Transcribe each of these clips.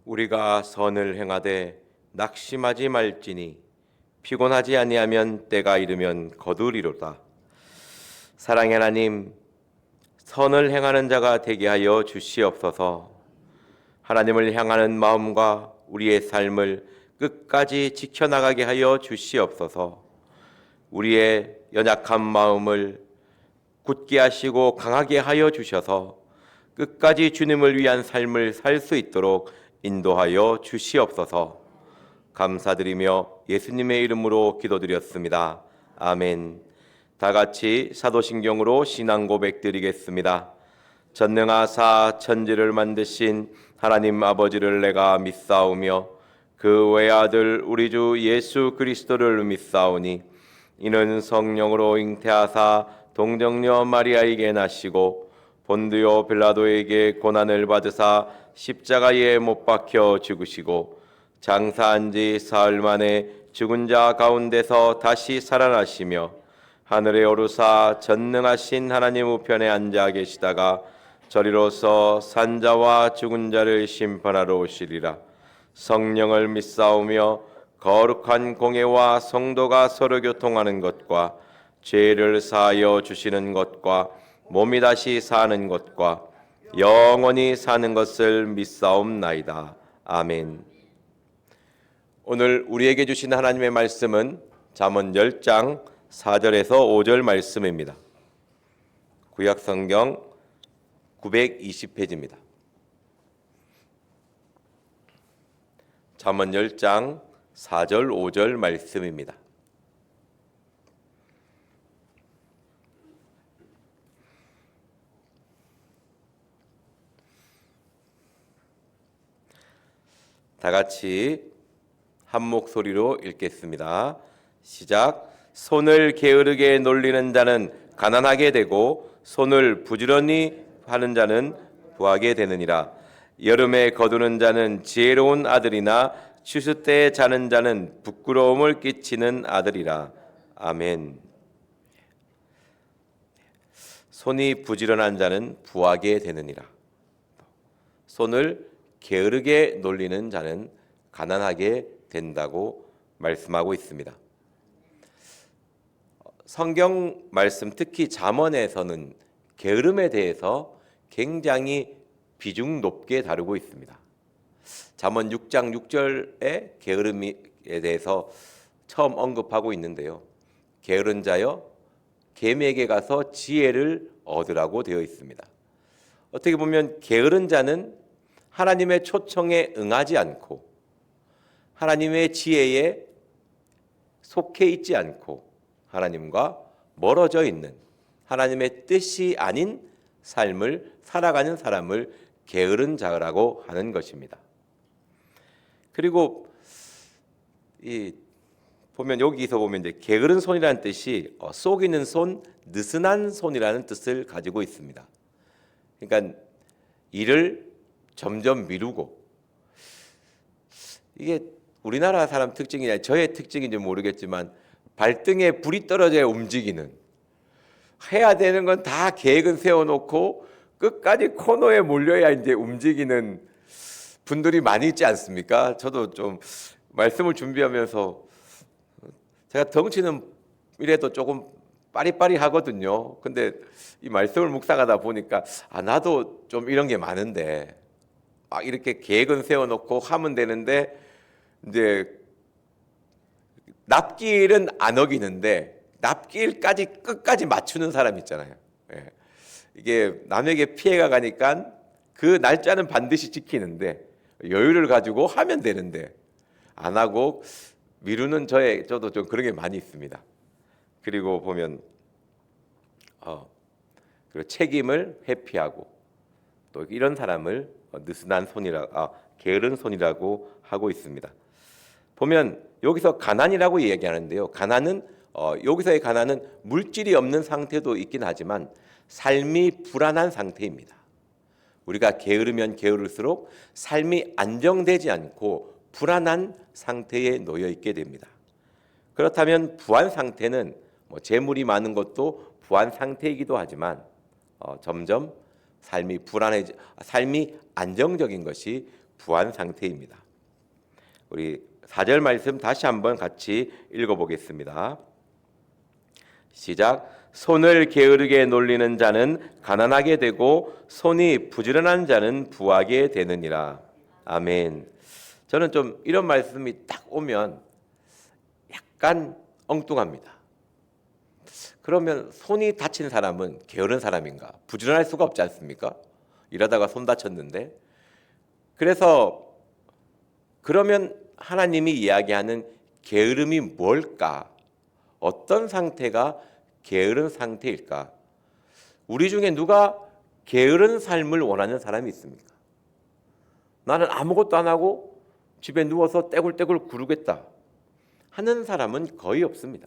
우리가 선을 행하되 낙심하지 말지니 피곤하지 아니하면 때가 이르면 거두리로다. 사랑의 하나님, 선을 행하는 자가 되게 하여 주시옵소서. 하나님을 향하는 마음과 우리의 삶을 끝까지 지켜나가게 하여 주시옵소서. 우리의 연약한 마음을 굳게 하시고 강하게 하여 주셔서 끝까지 주님을 위한 삶을 살 수 있도록 인도하여 주시옵소서. 감사드리며 예수님의 이름으로 기도드렸습니다. 아멘. 다 같이 사도신경으로 신앙 고백 드리겠습니다. 전능하사 천지를 만드신 하나님 아버지를 내가 믿사오며 그 외아들 우리 주 예수 그리스도를 믿사오니 이는 성령으로 잉태하사 동정녀 마리아에게 나시고 본디오 빌라도에게 고난을 받으사 십자가에 못 박혀 죽으시고 장사한 지 사흘 만에 죽은 자 가운데서 다시 살아나시며 하늘에 오르사 전능하신 하나님 우편에 앉아 계시다가 저리로서 산자와 죽은 자를 심판하러 오시리라. 성령을 믿사오며 거룩한 공예와 성도가 서로 교통하는 것과 죄를 사하여 주시는 것과 몸이 다시 사는 것과 영원히 사는 것을 믿사옵나이다. 아멘. 오늘 우리에게 주신 하나님의 말씀은 잠언 10장 4절에서 5절 말씀입니다. 구약성경 920페이지입니다. 잠언 10장 4절 5절 말씀입니다. 다 같이 한 목소리로 읽겠습니다. 시작. 손을 게으르게 놀리는 자는 가난하게 되고 손을 부지런히 하는 자는 부하게 되느니라. 여름에 거두는 자는 지혜로운 아들이나 추수 때에 자는 자는 부끄러움을 끼치는 아들이라. 아멘. 손이 부지런한 자는 부하게 되느니라. 손을 게으르게 놀리는 자는 가난하게 된다고 말씀하고 있습니다. 성경 말씀, 특히 잠언에서는 게으름에 대해서 굉장히 비중 높게 다루고 있습니다. 잠언 6장 6절에 게으름에 대해서 처음 언급하고 있는데요. 게으른 자여 계매에게 가서 지혜를 얻으라고 되어 있습니다. 어떻게 보면 게으른 자는 하나님의 초청에 응하지 않고 하나님의 지혜에 속해 있지 않고 하나님과 멀어져 있는 하나님의 뜻이 아닌 삶을 살아가는 사람을 게으른 자라고 하는 것입니다. 그리고 여기서 보면 이제 게으른 손이라는 뜻이 속이는 손, 느슨한 손이라는 뜻을 가지고 있습니다. 그러니까 일을 점점 미루고, 이게 우리나라 사람 특징이냐 저의 특징인지 모르겠지만 발등에 불이 떨어져야 움직이는, 해야 되는 건 다 계획은 세워놓고 끝까지 코너에 몰려야 이제 움직이는 분들이 많이 있지 않습니까? 저도 좀 말씀을 준비하면서 제가 덩치는 이래도 조금 빠리빠리하거든요. 근데 이 말씀을 묵상하다 보니까 나도 좀 이런 게 많은데, 이렇게 계획은 세워놓고 하면 되는데 이제 납기일은 안 어기는데 납기일까지 끝까지 맞추는 사람 있잖아요. 예. 이게 남에게 피해가 가니까 그 날짜는 반드시 지키는데 여유를 가지고 하면 되는데 안 하고 미루는 저도 좀 그런 게 많이 있습니다. 그리고 보면 그리고 책임을 회피하고 또 이런 사람을 느슨한 게으른 손이라고 하고 있습니다. 보면 여기서 가난이라고 이야기하는데요. 여기서의 가난은 물질이 없는 상태도 있긴 하지만 삶이 불안한 상태입니다. 우리가 게으르면 게으를수록 삶이 안정되지 않고 불안한 상태에 놓여 있게 됩니다. 그렇다면 부한 상태는 재물이 많은 것도 부한 상태이기도 하지만 점점 삶이 안정적인 것이 부한 상태입니다. 우리 4절 말씀 다시 한번 같이 읽어보겠습니다. 시작. 손을 게으르게 놀리는 자는 가난하게 되고 손이 부지런한 자는 부하게 되느니라. 아멘. 저는 좀 이런 말씀이 딱 오면 약간 엉뚱합니다. 그러면 손이 다친 사람은 게으른 사람인가? 부지런할 수가 없지 않습니까? 일하다가 손 다쳤는데. 그래서 그러면 하나님이 이야기하는 게으름이 뭘까? 어떤 상태가 게으른 상태일까? 우리 중에 누가 게으른 삶을 원하는 사람이 있습니까? 나는 아무것도 안 하고 집에 누워서 떼굴떼굴 구르겠다 하는 사람은 거의 없습니다.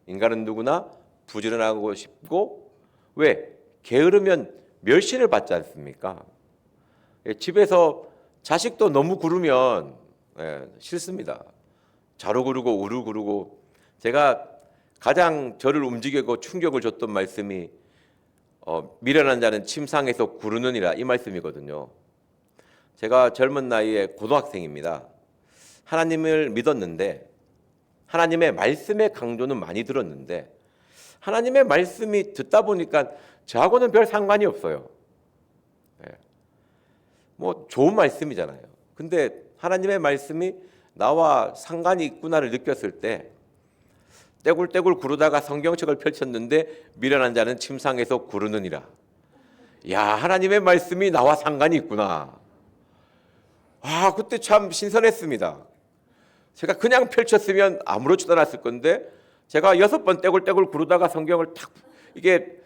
인간은 누구나 부지런하고 싶고, 왜? 게으르면 멸시를 받지 않습니까? 집에서 자식도 너무 구르면 싫습니다. 좌로 구르고 우로 구르고. 제가 가장 저를 움직이고 충격을 줬던 말씀이 미련한 자는 침상에서 구르느니라, 이 말씀이거든요. 제가 젊은 나이에 고등학생입니다. 하나님을 믿었는데, 하나님의 말씀의 강조는 많이 들었는데, 하나님의 말씀이 듣다 보니까 저하고는 별 상관이 없어요. 뭐 좋은 말씀이잖아요. 근데 하나님의 말씀이 나와 상관이 있구나를 느꼈을 때, 떼굴떼굴 구르다가 성경책을 펼쳤는데 미련한 자는 침상에서 구르느니라. 야, 하나님의 말씀이 나와 상관이 있구나. 아, 그때 참 신선했습니다. 제가 그냥 펼쳤으면 아무렇지도 않았을 건데, 제가 6번 떼굴떼굴 구르다가 성경을 탁, 이게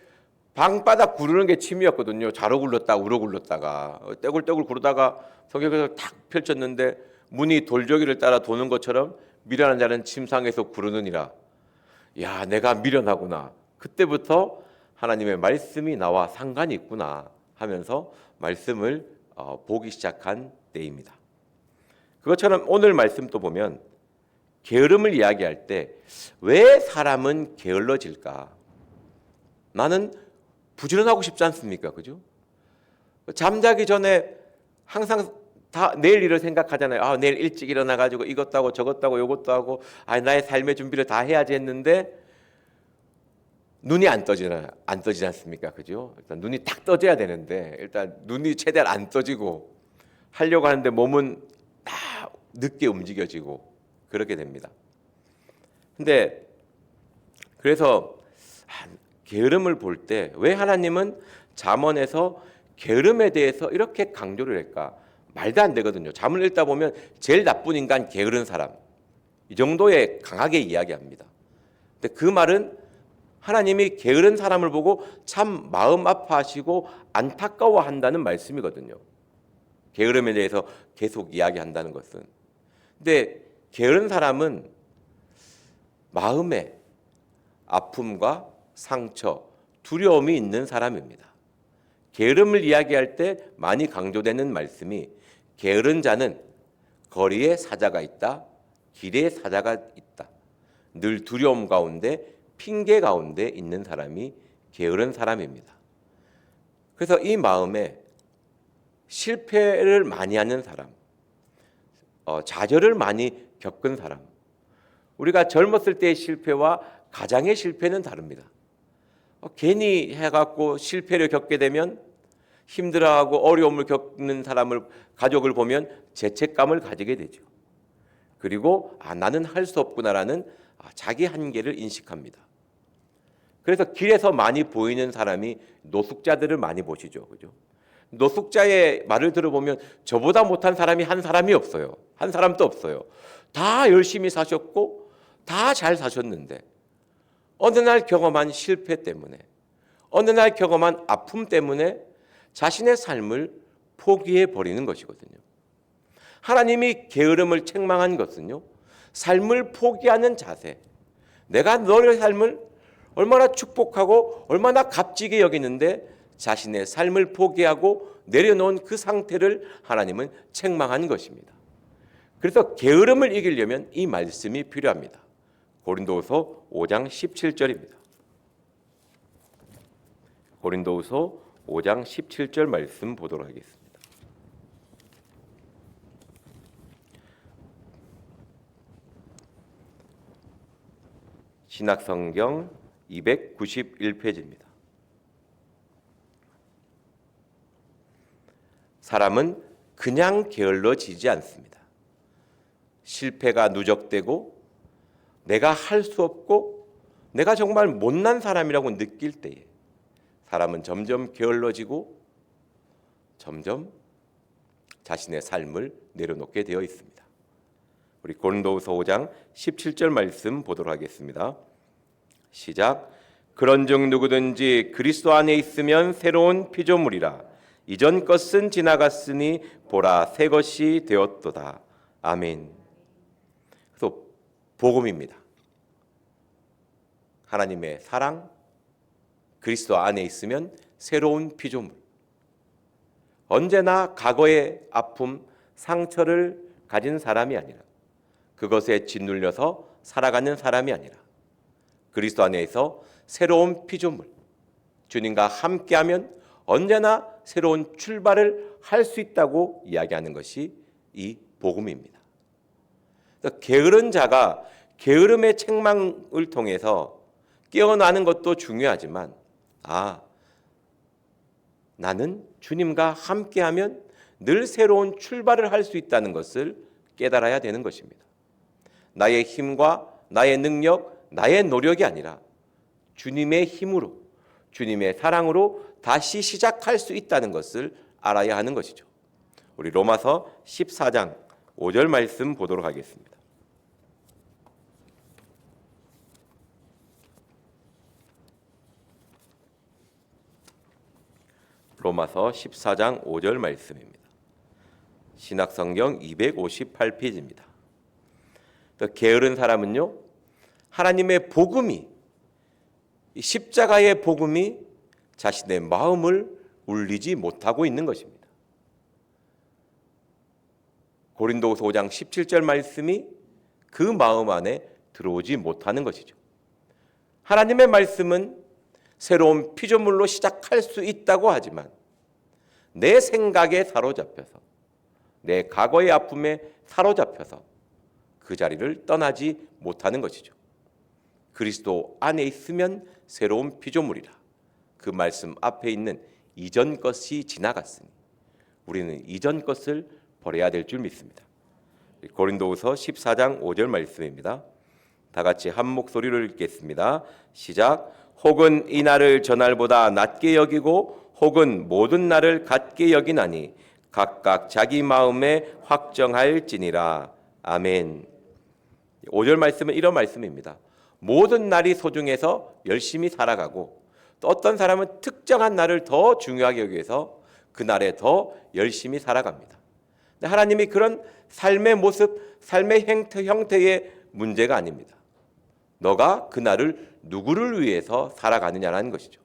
방바닥 구르는 게 취미였거든요. 좌로 굴렀다가 우로 굴렀다가 떼굴떼굴 구르다가 성경을 탁 펼쳤는데 문이 돌조기를 따라 도는 것처럼 미련한 자는 침상에서 구르느니라. 야, 내가 미련하구나. 그때부터 하나님의 말씀이 나와 상관이 있구나 하면서 말씀을 보기 시작한 때입니다. 그것처럼 오늘 말씀도 보면 게으름을 이야기할 때 왜 사람은 게을러질까? 나는 부지런하고 싶지 않습니까? 그죠? 잠자기 전에 항상 다 내일 일을 생각하잖아요. 아, 내일 일찍 일어나가지고 이것도 하고 저것도 하고 이것도 하고, 아, 나의 삶의 준비를 다 해야지 했는데 눈이 안 떠지지 않습니까? 그죠? 일단 눈이 딱 떠져야 되는데 일단 눈이 최대한 안 떠지고 하려고 하는데 몸은 다 늦게 움직여지고 그렇게 됩니다. 근데 그래서 게으름을 볼 때 왜 하나님은 잠언에서 게으름에 대해서 이렇게 강조를 할까? 말도 안 되거든요. 잠언을 읽다 보면 제일 나쁜 인간 게으른 사람, 이 정도에 강하게 이야기합니다. 근데 그 말은 하나님이 게으른 사람을 보고 참 마음 아파하시고 안타까워한다는 말씀이거든요. 게으름에 대해서 계속 이야기한다는 것은. 근데 게으른 사람은 마음에 아픔과 상처, 두려움이 있는 사람입니다. 게으름을 이야기할 때 많이 강조되는 말씀이 게으른 자는 거리에 사자가 있다, 길에 사자가 있다. 늘 두려움 가운데 핑계 가운데 있는 사람이 게으른 사람입니다. 그래서 이 마음에 실패를 많이 하는 사람, 좌절을 많이 겪은 사람, 우리가 젊었을 때의 실패와 가장의 실패는 다릅니다. 괜히 해갖고 실패를 겪게 되면 힘들어하고 어려움을 겪는 가족을 보면 죄책감을 가지게 되죠. 그리고 나는 할 수 없구나라는 자기 한계를 인식합니다. 그래서 길에서 많이 보이는 사람이 노숙자들을 많이 보시죠. 그죠? 노숙자의 말을 들어보면 저보다 못한 사람이 한 사람이 없어요. 한 사람도 없어요. 다 열심히 사셨고 다 잘 사셨는데 어느 날 경험한 실패 때문에, 어느 날 경험한 아픔 때문에 자신의 삶을 포기해 버리는 것이거든요. 하나님이 게으름을 책망한 것은요, 삶을 포기하는 자세. 내가 너의 삶을 얼마나 축복하고 얼마나 값지게 여기는데 자신의 삶을 포기하고 내려놓은 그 상태를 하나님은 책망한 것입니다. 그래서 게으름을 이기려면 이 말씀이 필요합니다. 고린도후서 5장 17절입니다. 고린도후서 5장 17절 말씀 보도록 하겠습니다. 신약성경 291페이지입니다. 사람은 그냥 게을러지지 않습니다. 실패가 누적되고 내가 할 수 없고 내가 정말 못난 사람이라고 느낄 때에 사람은 점점 게을러지고 점점 자신의 삶을 내려놓게 되어 있습니다. 우리 고린도후서 5장 17절 말씀 보도록 하겠습니다. 시작. 그런즉 누구든지 그리스도 안에 있으면 새로운 피조물이라. 이전 것은 지나갔으니 보라 새 것이 되었도다. 아멘. 그래서 복음입니다. 하나님의 사랑, 그리스도 안에 있으면 새로운 피조물. 언제나 과거의 아픔, 상처를 가진 사람이 아니라 그것에 짓눌려서 살아가는 사람이 아니라 그리스도 안에서 새로운 피조물, 주님과 함께하면 언제나 새로운 출발을 할 수 있다고 이야기하는 것이 이 복음입니다. 게으른 자가 게으름의 책망을 통해서 깨어나는 것도 중요하지만 나는 주님과 함께하면 늘 새로운 출발을 할 수 있다는 것을 깨달아야 되는 것입니다. 나의 힘과 나의 능력, 나의 노력이 아니라 주님의 힘으로, 주님의 사랑으로 다시 시작할 수 있다는 것을 알아야 하는 것이죠. 우리 로마서 14장 5절 말씀 보도록 하겠습니다. 로마서 14장 5절 말씀입니다. 신약성경 258페이지입니다. 게으른 사람은요, 하나님의 복음이, 십자가의 복음이 자신의 마음을 울리지 못하고 있는 것입니다. 고린도후서 5장 17절 말씀이 그 마음 안에 들어오지 못하는 것이죠. 하나님의 말씀은 새로운 피조물로 시작할 수 있다고 하지만 내 생각에 사로잡혀서 내 과거의 아픔에 사로잡혀서 그 자리를 떠나지 못하는 것이죠. 그리스도 안에 있으면 새로운 피조물이라. 그 말씀 앞에 있는 이전 것이 지나갔으니 우리는 이전 것을 버려야 될 줄 믿습니다. 고린도후서 14장 5절 말씀입니다. 다 같이 한 목소리로 읽겠습니다. 시작. 혹은 이 날을 저 날보다 낮게 여기고 혹은 모든 날을 같게 여기나니 각각 자기 마음에 확정할지니라. 아멘. 5절 말씀은 이런 말씀입니다. 모든 날이 소중해서 열심히 살아가고 또 어떤 사람은 특정한 날을 더 중요하게 여기서 그 날에 더 열심히 살아갑니다. 하나님이 그런 삶의 모습, 삶의 형태의 문제가 아닙니다. 너가 그 날을 누구를 위해서 살아가느냐라는 것이죠.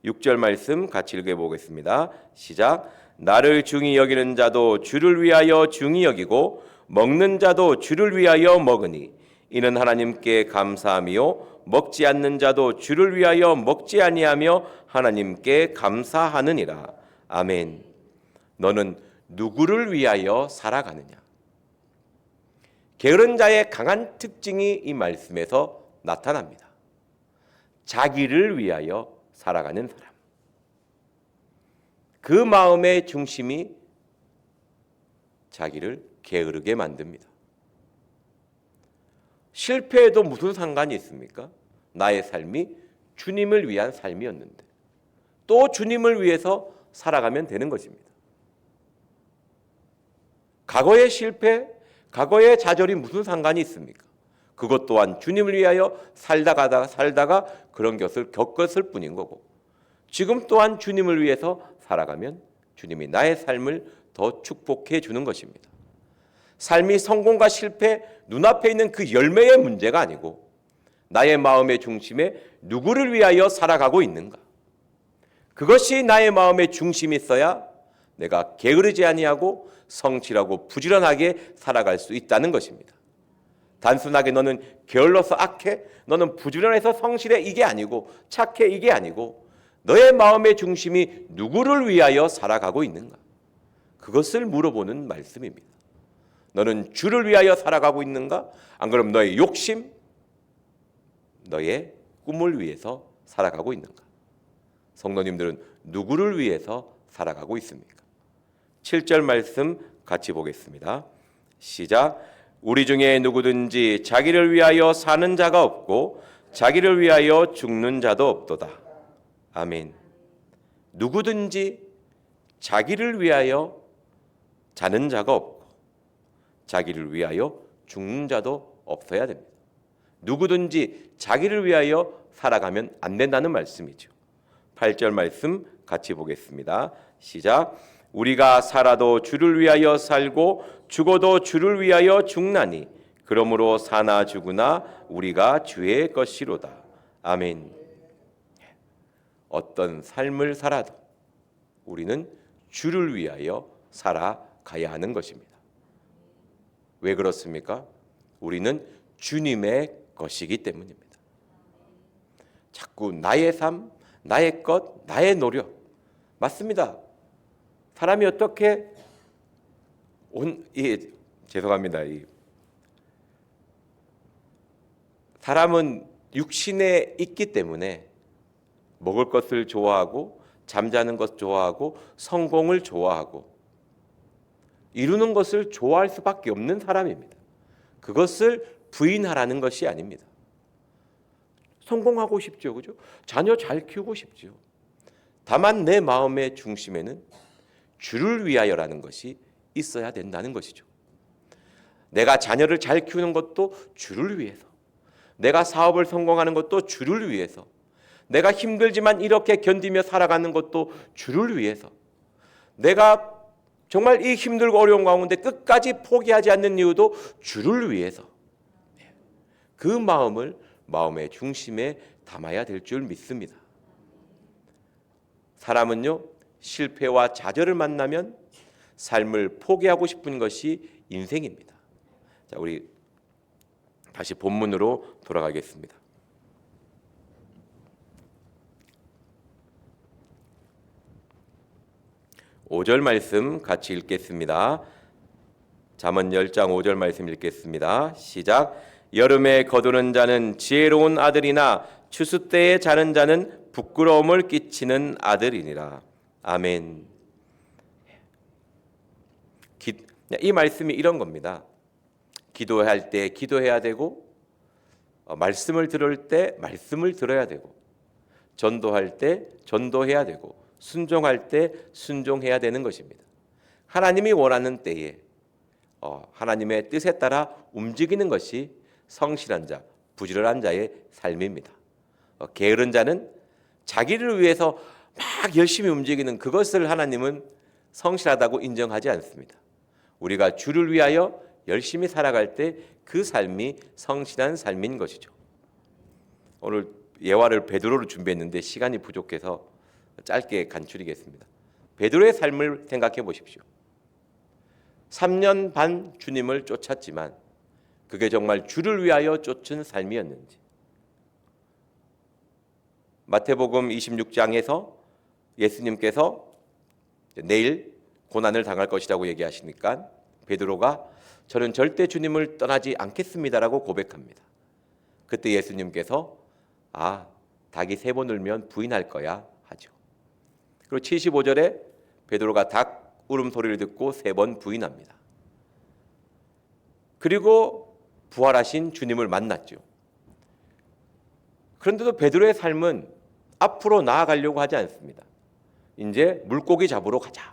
6절 말씀 같이 읽어보겠습니다. 시작. 나를 중히 여기는 자도 주를 위하여 중히 여기고 먹는 자도 주를 위하여 먹으니 이는 하나님께 감사함이요 먹지 않는 자도 주를 위하여 먹지 아니하며 하나님께 감사하느니라. 아멘. 너는 누구를 위하여 살아가느냐? 게으른 자의 강한 특징이 이 말씀에서 나타납니다. 자기를 위하여 살아가는 사람. 그 마음의 중심이 자기를 게으르게 만듭니다. 실패해도 무슨 상관이 있습니까? 나의 삶이 주님을 위한 삶이었는데 또 주님을 위해서 살아가면 되는 것입니다. 과거의 실패, 과거의 좌절이 무슨 상관이 있습니까? 그것 또한 주님을 위하여 살다가 그런 것을 겪었을 뿐인 거고 지금 또한 주님을 위해서 살아가면 주님이 나의 삶을 더 축복해 주는 것입니다. 삶이 성공과 실패, 눈앞에 있는 그 열매의 문제가 아니고 나의 마음의 중심에 누구를 위하여 살아가고 있는가? 그것이 나의 마음의 중심이 있어야 내가 게으르지 아니하고 성실하고 부지런하게 살아갈 수 있다는 것입니다. 단순하게 너는 게을러서 악해, 너는 부지런해서 성실해 이게 아니고 착해 이게 아니고 너의 마음의 중심이 누구를 위하여 살아가고 있는가? 그것을 물어보는 말씀입니다. 너는 주를 위하여 살아가고 있는가? 안 그러면 너의 욕심, 너의 꿈을 위해서 살아가고 있는가? 성도님들은 누구를 위해서 살아가고 있습니까? 7절 말씀 같이 보겠습니다. 시작. 우리 중에 누구든지 자기를 위하여 사는 자가 없고 자기를 위하여 죽는 자도 없도다. 아멘. 누구든지 자기를 위하여 사는 자가 없고 자기를 위하여 죽는 자도 없어야 됩니다. 누구든지 자기를 위하여 살아가면 안 된다는 말씀이죠. 8절 말씀 같이 보겠습니다. 시작. 우리가 살아도 주를 위하여 살고 죽어도 주를 위하여 죽나니 그러므로 사나 죽으나 우리가 주의 것이로다. 아멘. 어떤 삶을 살아도 우리는 주를 위하여 살아가야 하는 것입니다. 왜 그렇습니까? 우리는 주님의 것이기 때문입니다. 자꾸 나의 삶, 나의 것, 나의 노력. 맞습니다. 사람이 어떻게 죄송합니다. 사람은 육신에 있기 때문에 먹을 것을 좋아하고 잠자는 것 좋아하고 성공을 좋아하고 이루는 것을 좋아할 수밖에 없는 사람입니다. 그것을 부인하라는 것이 아닙니다. 성공하고 싶죠, 그죠? 자녀 잘 키우고 싶죠. 다만 내 마음의 중심에는 주를 위하여라는 것이 있어야 된다는 것이죠. 내가 자녀를 잘 키우는 것도 주를 위해서, 내가 사업을 성공하는 것도 주를 위해서, 내가 힘들지만 이렇게 견디며 살아가는 것도 주를 위해서, 내가 정말 이 힘들고 어려운 가운데 끝까지 포기하지 않는 이유도 주를 위해서, 그 마음을 마음의 중심에 담아야 될 줄 믿습니다. 사람은요, 실패와 좌절을 만나면 삶을 포기하고 싶은 것이 인생입니다. 자, 우리 다시 본문으로 돌아가겠습니다. 5절 말씀 같이 읽겠습니다. 잠언 10장 5절 말씀 읽겠습니다. 시작. 여름에 거두는 자는 지혜로운 아들이나 추수 때에 자는 자는 부끄러움을 끼치는 아들이니라. 아멘. 이 말씀이 이런 겁니다. 기도할 때 기도해야 되고, 말씀을 들을 때 말씀을 들어야 되고, 전도할 때 전도해야 되고, 순종할 때 순종해야 되는 것입니다. 하나님이 원하는 때에 하나님의 뜻에 따라 움직이는 것이 성실한 자, 부지런한 자의 삶입니다. 게으른 자는 자기를 위해서 막 열심히 움직이는 그것을 하나님은 성실하다고 인정하지 않습니다. 우리가 주를 위하여 열심히 살아갈 때 그 삶이 성실한 삶인 것이죠. 오늘 예화를 베드로로 준비했는데 시간이 부족해서 짧게 간추리겠습니다. 베드로의 삶을 생각해 보십시오. 3년 반 주님을 쫓았지만 그게 정말 주를 위하여 쫓은 삶이었는지. 마태복음 26장에서 예수님께서 내일 고난을 당할 것이라고 얘기하시니까 베드로가 저는 절대 주님을 떠나지 않겠습니다라고 고백합니다. 그때 예수님께서 닭이 3번 울면 부인할 거야 하죠. 그리고 75절에 베드로가 닭 울음소리를 듣고 3번 부인합니다. 그리고 부활하신 주님을 만났죠. 그런데도 베드로의 삶은 앞으로 나아가려고 하지 않습니다. 이제 물고기 잡으러 가자.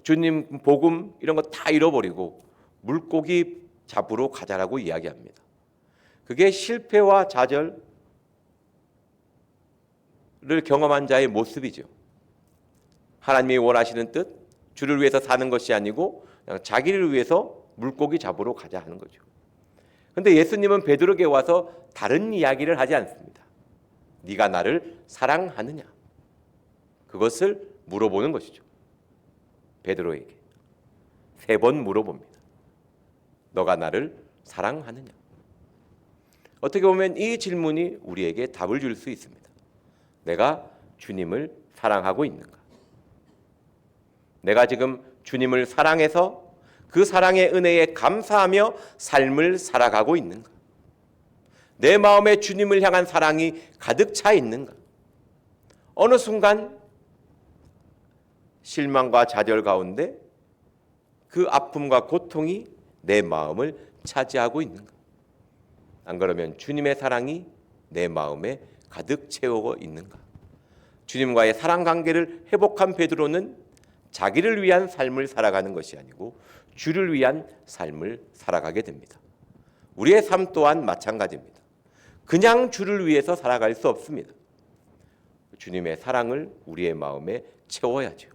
주님 복음 이런 거 다 잃어버리고 물고기 잡으러 가자라고 이야기합니다. 그게 실패와 좌절을 경험한 자의 모습이죠. 하나님이 원하시는 뜻, 주를 위해서 사는 것이 아니고 그냥 자기를 위해서 물고기 잡으러 가자 하는 거죠. 그런데 예수님은 베드로에게 와서 다른 이야기를 하지 않습니다. 네가 나를 사랑하느냐? 그것을 물어보는 것이죠. 베드로에게 3번 물어봅니다. 너가 나를 사랑하느냐? 어떻게 보면 이 질문이 우리에게 답을 줄 수 있습니다. 내가 주님을 사랑하고 있는가? 내가 지금 주님을 사랑해서 그 사랑의 은혜에 감사하며 삶을 살아가고 있는가? 내 마음에 주님을 향한 사랑이 가득 차 있는가? 어느 순간 실망과 좌절 가운데 그 아픔과 고통이 내 마음을 차지하고 있는가? 안 그러면 주님의 사랑이 내 마음에 가득 채우고 있는가? 주님과의 사랑 관계를 회복한 베드로는 자기를 위한 삶을 살아가는 것이 아니고 주를 위한 삶을 살아가게 됩니다. 우리의 삶 또한 마찬가지입니다. 그냥 주를 위해서 살아갈 수 없습니다. 주님의 사랑을 우리의 마음에 채워야죠.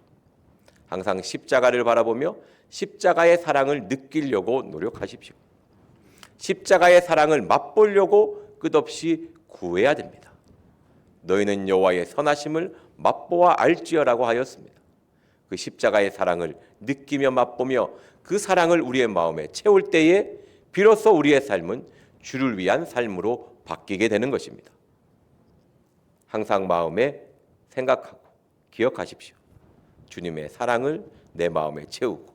항상 십자가를 바라보며 십자가의 사랑을 느끼려고 노력하십시오. 십자가의 사랑을 맛보려고 끝없이 구해야 됩니다. 너희는 여호와의 선하심을 맛보아 알지어라고 하였습니다. 그 십자가의 사랑을 느끼며 맛보며 그 사랑을 우리의 마음에 채울 때에 비로소 우리의 삶은 주를 위한 삶으로 바뀌게 되는 것입니다. 항상 마음에 생각하고 기억하십시오. 주님의 사랑을 내 마음에 채우고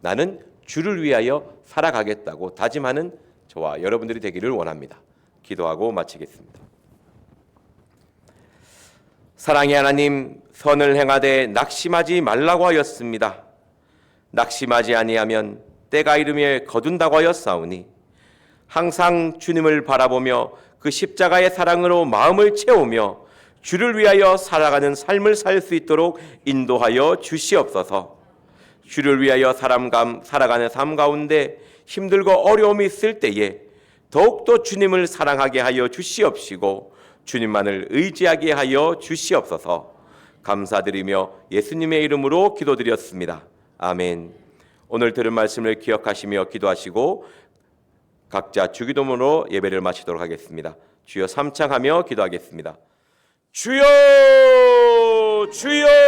나는 주를 위하여 살아가겠다고 다짐하는 저와 여러분들이 되기를 원합니다. 기도하고 마치겠습니다. 사랑의 하나님, 선을 행하되 낙심하지 말라고 하였습니다. 낙심하지 아니하면 때가 이르며 거둔다고 하였사오니 항상 주님을 바라보며 그 십자가의 사랑으로 마음을 채우며 주를 위하여 살아가는 삶을 살 수 있도록 인도하여 주시옵소서. 주를 위하여 살아가는 삶 가운데 힘들고 어려움이 있을 때에 더욱더 주님을 사랑하게 하여 주시옵시고 주님만을 의지하게 하여 주시옵소서. 감사드리며 예수님의 이름으로 기도드렸습니다. 아멘. 오늘 들은 말씀을 기억하시며 기도하시고 각자 주기도문으로 예배를 마치도록 하겠습니다. 주여 삼창하며 기도하겠습니다. 주여 주여